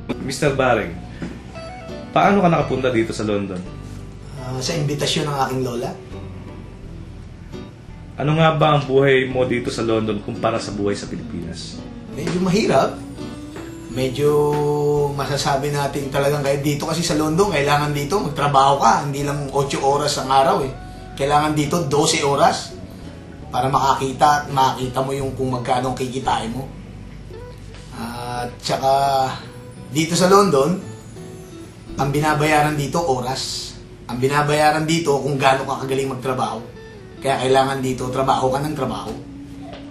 Mr. Baring, paano ka nakapunta dito sa London? Sa imbitasyon ng aking lola. Ano nga ba ang buhay mo dito sa London kumpara sa buhay sa Pilipinas? Medyo mahirap. Medyo masasabi natin talagang kahit dito kasi sa London, kailangan dito magtrabaho ka. Hindi lang 8 oras ang araw eh. Kailangan dito 12 oras para makita mo yung kung magkano ang kikitain mo. At saka dito sa London, ang binabayaran dito oras. Ang binabayaran dito kung gaano ka kagaling magtrabaho. Kaya kailangan dito trabaho ka ng trabaho.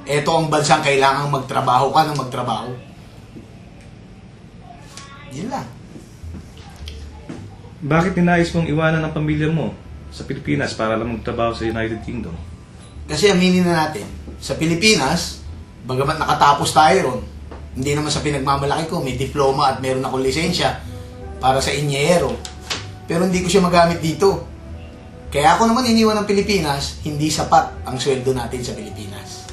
Ito ang bansang kailangan magtrabaho ka ng magtrabaho. Yun lang. Bakit ninais mong iwanan ang pamilya mo sa Pilipinas para lang magtrabaho sa United Kingdom? Kasi aminin na natin, sa Pilipinas, bagamat nakatapos tayo ron, hindi naman sa pinagmamalaki ko, may diploma at meron akong lisensya para sa inyero. Pero hindi ko siya magamit dito. Kaya ako naman iniwan ng Pilipinas, hindi sapat ang sweldo natin sa Pilipinas.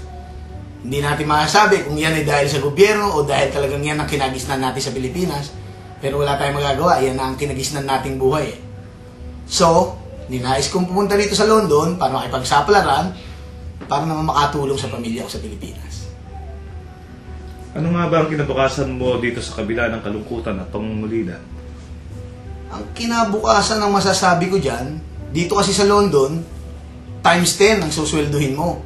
Hindi natin masasabi kung yan ay dahil sa gobyerno o dahil talagang yan ang kinagisnan natin sa Pilipinas. Pero wala tayong magagawa, yan ang kinagisnan nating buhay. So, ninais kong pumunta dito sa London para makipagsapalaran, para naman makatulong sa pamilya ko sa Pilipinas. Ano nga ba ang kinabukasan mo dito sa kabila ng kalungkutan at pangungulila? Ang kinabukasan ng masasabi ko dyan, dito kasi sa London, times 10 ang susweldohin mo.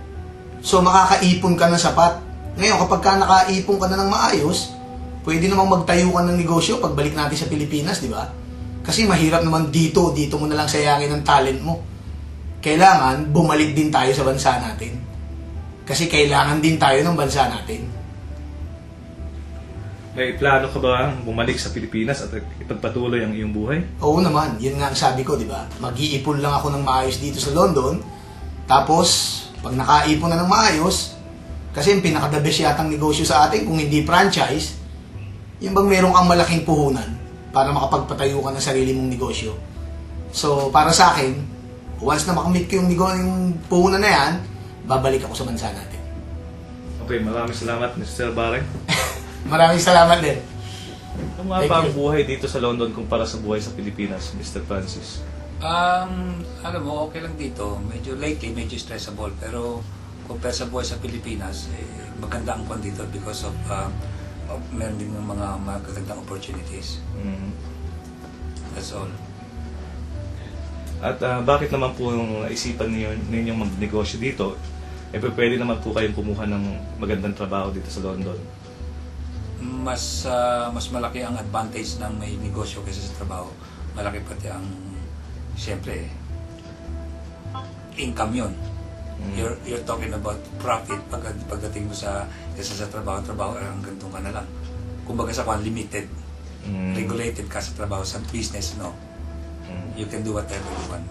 So makakaipon ka ng sapat. Ngayon, kapag ka nakaipon ka na ng maayos, pwede namang magtayo ka ng negosyo pagbalik natin sa Pilipinas, di ba? Kasi mahirap naman dito mo na lang sayangin ang talent mo. Kailangan bumalik din tayo sa bansa natin. Kasi kailangan din tayo ng bansa natin. May plano ka ba bumalik sa Pilipinas at ipagpatuloy ang iyong buhay? Oo naman, yun nga ang sabi ko, di ba? Mag-iipon lang ako ng maayos dito sa London. Tapos, pag nakaipon na ng maayos, kasi yung pinaka-the best yatang negosyo sa atin, kung hindi franchise, yung bang meron kang malaking puhunan para makapagpatayo ka ng sarili mong negosyo. So, para sa akin, once na makamit ko yung puhunan na yan, babalik ako sa bansa natin. Okay, maraming salamat, Mr. Baring. Maraming salamat din. Ano nga ba ang buhay dito sa London kumpara sa buhay sa Pilipinas, Mr. Francis? Alam mo, okay lang dito. Medyo lately, medyo stressable. Pero compare sa buhay sa Pilipinas, maganda ang kwan dito because of meron din ng mga magagandang opportunities. That's all. At bakit naman po yung naisipan ninyong magnegosyo dito? Pwede naman po kayong kumuha ng magandang trabaho dito sa London. Mas malaki ang advantage ng may negosyo kaysa sa trabaho. Malaki pati ang, siyempre, income yun. You're talking about profit pagdating mo kaysa sa trabaho hanggang doon ka na lang. Kumbaga sa limited, regulated ka sa trabaho, sa business, no? You can do whatever you want.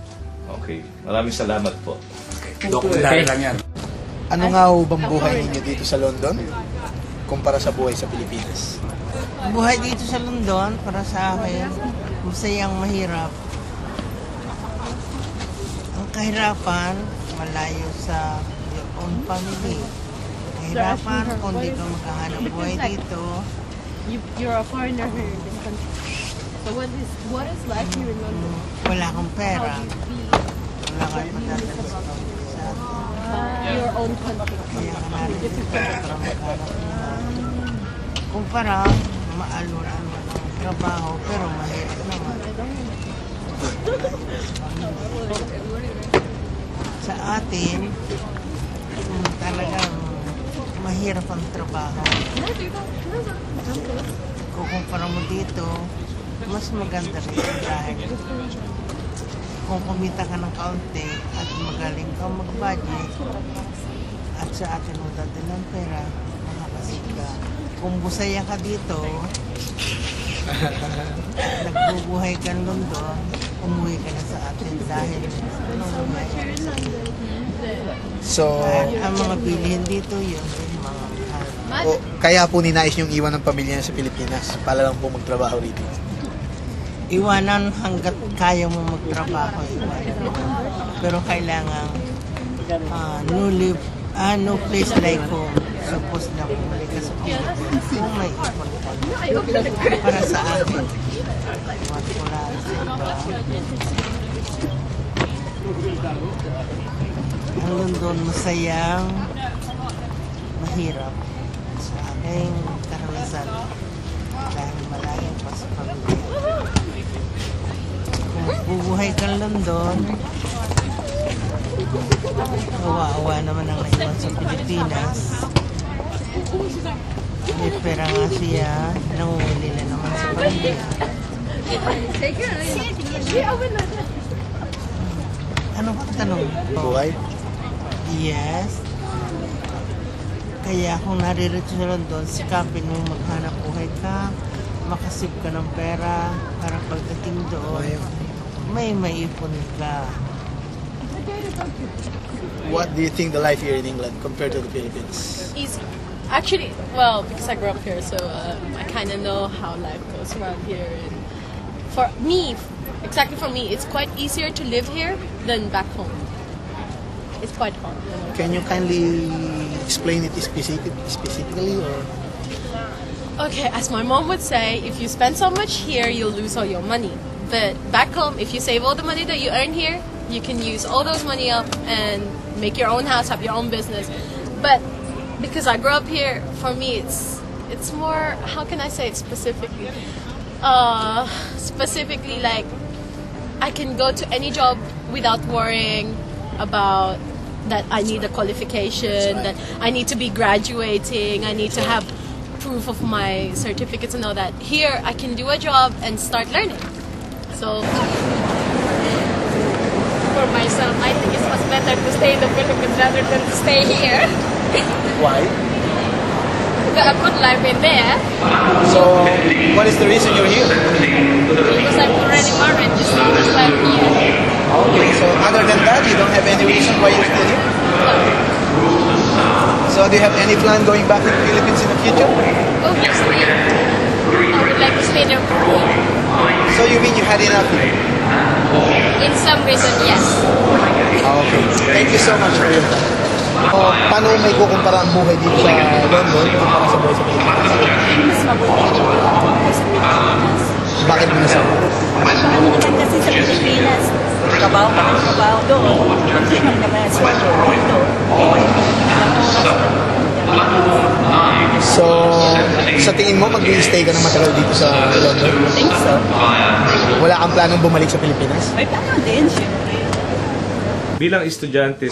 Okay, maraming salamat po. Okay, documentary lang yan. Ano nga ho bang buhay ninyo dito sa London kumpara sa buhay sa Pilipinas? Buhay dito sa London, para sa akin, masayang mahirap. Ang kahirapan, malayo sa your own family. Kahirapan kung di ka makahanap buhay dito. You're a foreigner here in this country. So what is life here in London? Wala kang pera. How do you feel? Wala kang madadala sa Your own country. kaya ka narin dito para maghanap buhay. Kumpara, maalon-alon ang trabaho, pero mahirap naman. Sa atin, talagang mahirap ang trabaho. Kung kumpara mo dito, mas maganda rin dahil kung kumita ka ng kaunti at magaling ka mag-budget at sa atin mo dadalang pera, makakasig ka. Kung busaya ka dito, nagbubuhay ka ng London, umuwi ka na sa atin dahil So, ang mga bilihin dito yun, yung mga mahal. kaya po ninais niyong iwan ng pamilya niya sa Pilipinas para lang po magtrabaho rito. Iwanan hanggat kaya mo magtrabaho, iwanan. Pero kailangan no place like home. Suppose na bumalik ka sa Pilipinas kung may ipon ka. Para sa akin, iwan ko lang sa iba. Ang London masayang mahirap sa aking karanasan dahil malayo pa sa pamilya. Kung bubuhay kang London, kawawa naman ang naiwan sa Pilipinas. May pera nga siya, nangunguli na naman sa pamilya. Ano ba ang tanong po? Buhay? Yes. Kaya kung naririto sa London, sikapin mo maghanap buhay ka, makasip ka ng pera, para pagdating doon, may maipon ka. What do you think the life here in England compared to the Philippines? Easy. Actually, well, because I grew up here, so I kind of know how life goes around here. And for me, exactly for me, it's quite easier to live here than back home. It's quite hard. You know? Can you kindly explain it specifically, or? Okay, as my mom would say, if you spend so much here, you'll lose all your money. But back home, if you save all the money that you earn here, you can use all those money up and make your own house, have your own business. But because I grew up here, for me, it's more, how can I say it specifically? Specifically, like, I can go to any job without worrying about that I need a qualification, that I need to be graduating, I need to have proof of my certificates and all that. Here, I can do a job and start learning. So, for myself, I think it's much better to stay in the Philippines rather than to stay here. Why? Got a good life in there. So, what is the reason you're here? Because I'm already married, just life here. Okay, so other than that, you don't have any reason why you're still here? So, do you have any plan going back to the Philippines in the future? Obviously, I would like to stay there for good. So, you mean you had enough here? In some reason, yes. Okay. Thank you so much for your time. Paano may kukumpara ang buhay dito sa London kumpara sa buhay sa Pilipinas? Mas mabuti dito ang buhay sa Pilipinas. Bakit mo nasabi? Naman kasi sa Pilipinas, trabaho ka ng trabaho doon. Hindi man naman ang sweldo dito. So, sa tingin mo, mag-stay ka ng matagal dito sa London? I think so. Wala kang planong bumalik sa Pilipinas? May plano din, syempre. Bilang estudyante